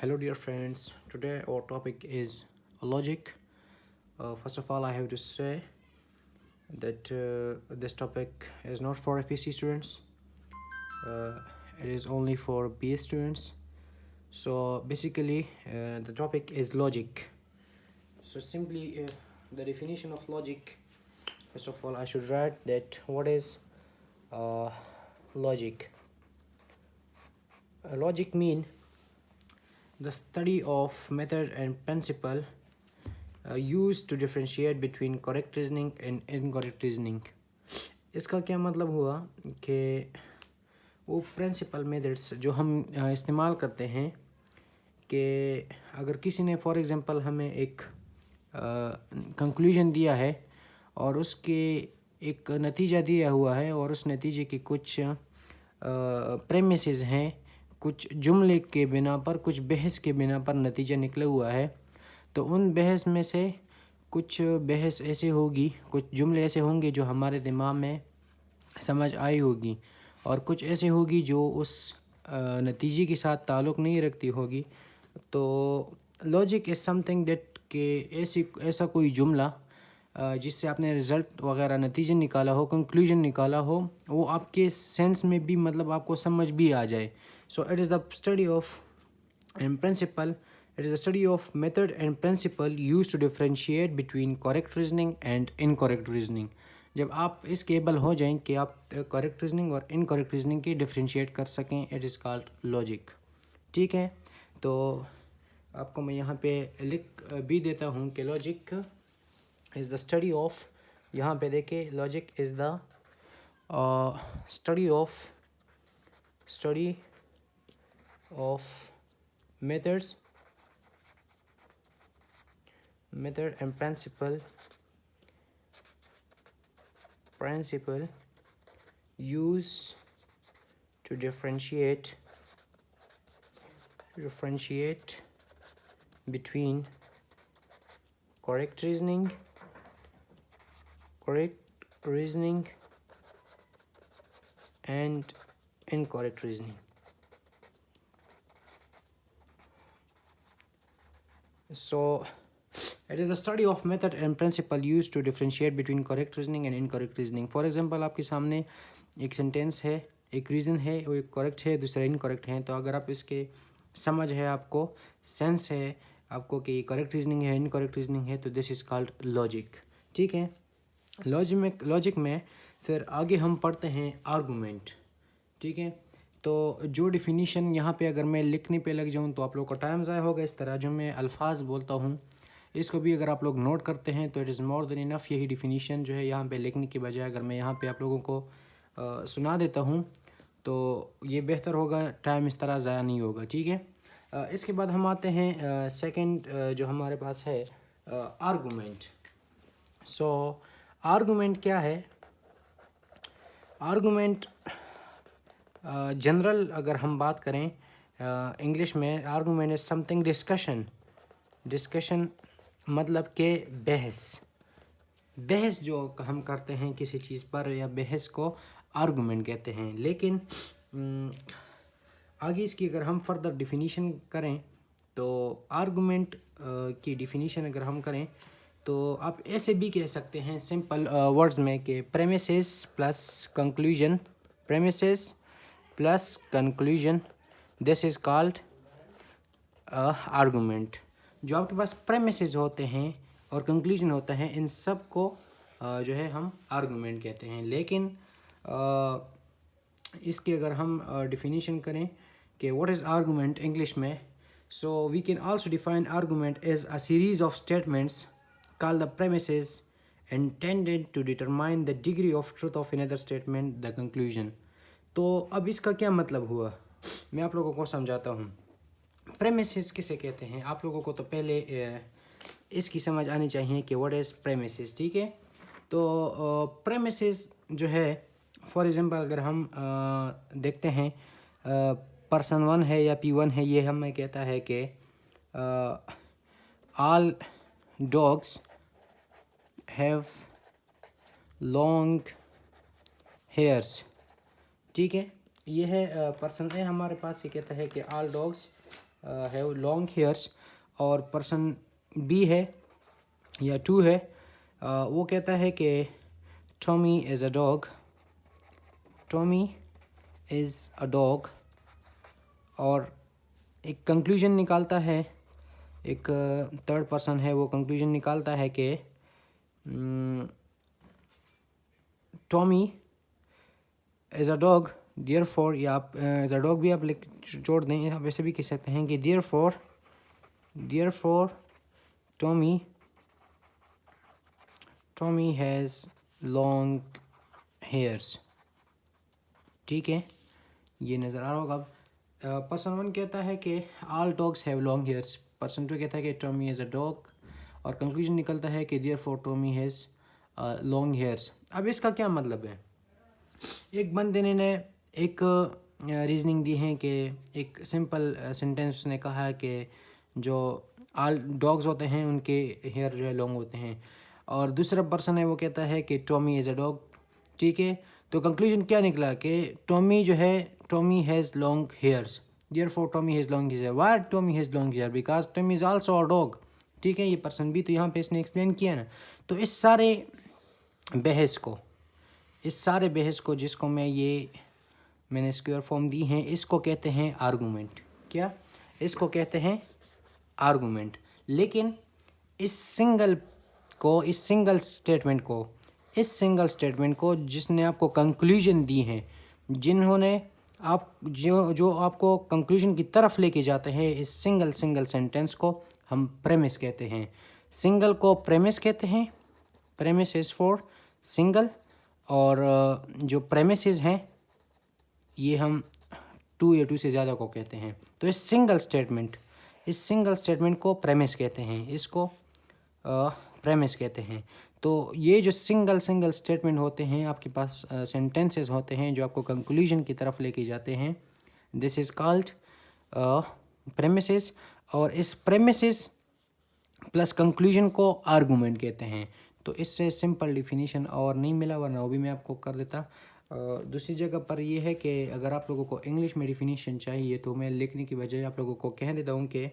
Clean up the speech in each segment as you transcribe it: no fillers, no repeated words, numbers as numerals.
Hello, dear friends. Today, our topic is logic. First of all, I have to say that this topic is not for FEC students, uh, it is only for BA students. So, basically, the topic is logic. So, simply, the definition of logic, first of all, I should write that what is uh, logic. Logic mean the study of method and principle used to differentiate between correct reasoning and incorrect reasoning. इसका क्या मतलब हुआ कि वो principal methods जो हम इस्तेमाल करते हैं कि अगर किसी ने फॉर एग्जांपल हमें एक कंक्लूजन दिया है और उसके एक नतीजा दिया हुआ है और उस नतीजे की कुछ प्रेमिसेस हैं, कुछ जुमले के बिना पर, कुछ बहस के बिना पर नतीजा निकला हुआ है, तो उन बहस में से कुछ बहस ऐसे होगी, कुछ जुमले ऐसे होंगे जो हमारे दिमाग में समझ आई होगी और कुछ ऐसे होगी जो उस नतीजे के साथ ताल्लुक़ नहीं रखती होगी. तो लॉजिक इज़ समथिंग दैट कि ऐसा कोई जुमला जिससे आपने रिज़ल्ट वगैरह नतीजा निकाला हो, कंक्लूजन निकाला हो, वो आपके सेंस में भी मतलब आपको समझ भी आ जाए. So it is the study of and principle. It is a study of method and principle used to differentiate between correct reasoning and incorrect reasoning. जब आप इस केबल हो जाएं कि आप करेक्ट रीजनिंग और इनकरेक्ट रीजनिंग की डिफरेंशिएट कर सकें, इट इज़ कॉल्ड लॉजिक. ठीक है, तो आपको मैं यहाँ पे लिख भी देता हूँ कि logic is the study of, यहाँ पे देखें, logic is the study of methods, method and principle used to differentiate between correct reasoning and incorrect reasoning. So it is the study of method and principle used to differentiate between correct reasoning and incorrect reasoning. For example, आपके सामने एक sentence है, एक reason है, वो एक correct है, दूसरा इनकरेक्ट है. तो अगर आप इसके समझ है, आपको सेंस है आपको कि करेक्ट रीजनिंग है, इनकरेक्ट रीजनिंग है, तो दिस इज़ कॉल्ड लॉजिक. ठीक है, लॉजिक में फिर आगे हम पढ़ते हैं आर्गूमेंट. ठीक है, तो जो डिफिनीशन यहाँ पे अगर मैं लिखने पे लग जाऊँ तो आप लोगों का टाइम ज़ाया होगा. इस तरह जो मैं अल्फाज बोलता हूँ इसको भी अगर आप लोग नोट करते हैं तो it is more than enough. यही डिफिनीशन जो है यहाँ पे लिखने की बजाय अगर मैं यहाँ पे आप लोगों को सुना देता हूँ तो ये बेहतर होगा, टाइम इस तरह ज़ाया नहीं होगा. ठीक है, इसके बाद हम आते हैं सेकंड जो हमारे पास है आर्गूमेंट. सो आर्गूमेंट क्या है? आर्गूमेंट जनरल अगर हम बात करें इंग्लिश में, आर्गूमेंट इज़ समथिंग डिस्कशन मतलब कि बहस जो हम करते हैं किसी चीज़ पर, या बहस को आर्गूमेंट कहते हैं. लेकिन आगे इसकी अगर हम फर्दर डिफिनीशन करें तो आर्गूमेंट की डिफिनीशन अगर हम करें तो आप ऐसे भी कह सकते हैं सिंपल वर्ड्स में कि premises plus conclusion, this is called argument. जो आपके पास प्रेमिसेस होते हैं और कंक्लूजन होता है, इन सब को जो है हम आर्गूमेंट कहते हैं. लेकिन इसकी अगर हम डिफिनीशन करें कि व्हाट इज़ आर्गूमेंट इंग्लिश में, so we can also define argument as a series of statements called the premises intended to determine the degree of truth of another statement, the conclusion. तो अब इसका क्या मतलब हुआ, मैं आप लोगों को समझाता हूँ. प्रेमिसेस किसे कहते हैं? आप लोगों को तो पहले इसकी समझ आनी चाहिए कि व्हाट इज़ प्रेमिसेस. ठीक है, तो प्रेमिसेस जो है, फॉर एग्जांपल अगर हम देखते हैं पर्सन 1 है या P1 है, ये हमें कहता है कि all dogs have long hairs. ठीक है, ये है पर्सन ए हमारे पास, ये कहता है कि all dogs have long hairs, और पर्सन बी है या 2 है, वो कहता है कि Tommy is a dog, Tommy is a dog, और एक कंक्लूजन निकालता है, एक थर्ड पर्सन है वो कंक्लूजन निकालता है कि Tommy is a dog, therefore, या आप इज़ अ डॉग भी आप जोड़ दें, आप वैसे भी कह सकते हैं कि therefore Tommy has long hairs. ठीक है, ये नज़र आ रहा होगा। अब पर्सन 1 कहता है कि all dogs have long hairs, person 2 कहता है कि टॉमी इज़ अ डॉग, और कंक्लूजन निकलता है कि therefore Tommy has long hairs. अब इसका क्या मतलब है? एक बंदे ने एक रीजनिंग दी है कि एक सिंपल सेंटेंस उसने कहा है कि जो ऑल डॉग्स होते हैं उनके हेयर जो है लॉन्ग होते हैं, और दूसरा पर्सन है वो कहता है कि टॉमी इज़ अ डॉग। ठीक है, तो कंक्लूजन क्या निकला कि टॉमी जो है, Tommy has long hairs, therefore Tommy has long hair, why Tommy has long hair, because Tommy is also a dog. ठीक है, ये पर्सन भी तो यहाँ पे इसने एक्सप्लेन किया ना। तो इस सारे बहस को जिसको मैंने स्क्वायर फॉर्म दी हैं, इसको कहते हैं आर्गूमेंट। क्या इसको कहते हैं? आर्गूमेंट। लेकिन इस सिंगल स्टेटमेंट को जिसने आपको कंक्लूजन दी है, जिन्होंने आप जो आपको कंक्लूजन की तरफ लेके जाते हैं, इस सिंगल सेंटेंस को हम प्रेमिस कहते हैं। सिंगल को प्रेमिस कहते हैं, प्रेमिस इज़ फॉर सिंगल, और जो प्रेमिसेस हैं ये हम 2 या 2 से ज़्यादा को कहते हैं। तो इस सिंगल स्टेटमेंट को प्रेमिस कहते हैं, इसको प्रेमिस कहते हैं। तो ये जो सिंगल स्टेटमेंट होते हैं, आपके पास सेंटेंसेस होते हैं जो आपको कंक्लूजन की तरफ लेके जाते हैं, दिस इज़ कॉल्ड प्रेमिसेस, और इस प्रेमिसेस प्लस कंक्लूजन को आर्गूमेंट कहते हैं। तो इससे सिंपल डिफिनीशन और नहीं मिला, वरना वो भी मैं आपको कर देता। दूसरी जगह पर ये है कि अगर आप लोगों को इंग्लिश में डिफिनीशन चाहिए तो मैं लिखने की बजाय आप लोगों को कह देता हूँ कि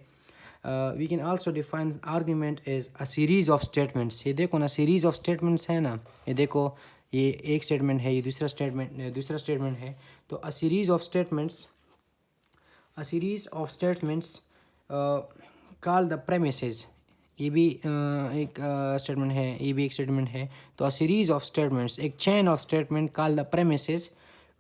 we can also define argument as a series of statements. ये देखो ना, सीरीज ऑफ स्टेटमेंट्स है ना, ये देखो, ये एक स्टेटमेंट है, ये दूसरा स्टेटमेंट है। तो अ series of statements call the premises, ये भी एक स्टेटमेंट है, ये भी एक स्टेटमेंट है। तो अ सीरीज ऑफ स्टेटमेंट्स, एक chain of statement called the premises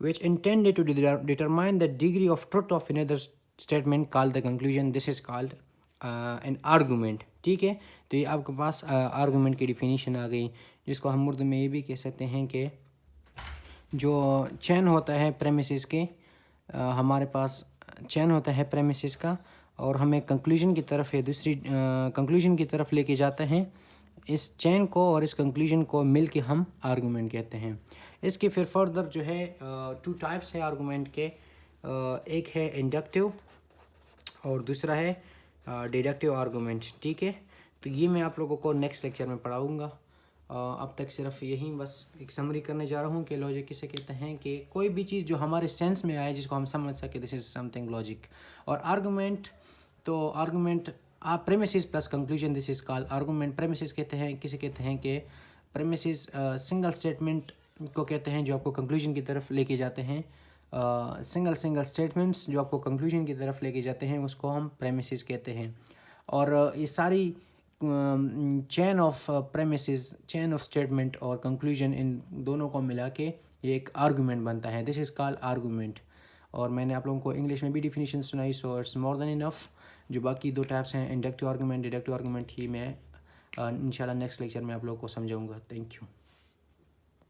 which intended to determine the degree of truth of another statement called the conclusion. This is called an argument. ठीक है, तो ये आपके पास आर्गूमेंट की डिफिनीशन आ गई, जिसको हम उर्दू में ये भी कह सकते हैं कि जो चैन होता है प्रेमिसेस के, हमारे पास चैन होता है प्रेमिसेस का, और हमें कंक्लूजन की तरफ कंक्लूजन की तरफ लेके जाते हैं। इस चैन को और इस कंक्लूजन को मिल के हम आर्गूमेंट कहते हैं। इसके फिर फर्दर जो है 2 टाइप्स है आर्गूमेंट के, एक है इंडक्टिव और दूसरा है डिडक्टिव आर्गूमेंट। ठीक है, तो ये मैं आप लोगों को नेक्स्ट लेक्चर में पढ़ाऊँगा। अब तक सिर्फ यही बस एक समरी करने जा रहा हूँ कि लॉजिक किसे कहते हैं, कि कोई भी चीज़ जो हमारे सेंस में आए, जिसको हम समझ सके, दिस इज़ समथिंग लॉजिक। और आर्गूमेंट, तो argument premises plus conclusion, this is called argument. Premises कहते हैं, किसे कहते हैं कि प्रेमिसेस सिंगल स्टेटमेंट को कहते हैं जो आपको कंक्लूजन की तरफ लेके जाते हैं। सिंगल स्टेटमेंट्स जो आपको कंक्लूजन की तरफ लेके जाते हैं, उसको हम प्रेमिसेस कहते हैं। और ये सारी chain of premises, chain of statement और कंक्लूजन, इन दोनों को मिला के ये एक आर्गूमेंट बनता है, दिस इज़ कॉल्ड आर्गूमेंट। और मैंने आप लोगों को इंग्लिश में भी डिफिनीशन सुनाई, so it's more than enough. जो बाकी 2 टाइप्स हैं, इंडक्टिव आर्गूमेंट, डिडक्टिव आर्गूमेंट, ही मैं इंशाल्लाह नेक्स्ट लेक्चर में आप लोगों को समझाऊंगा। Thank you.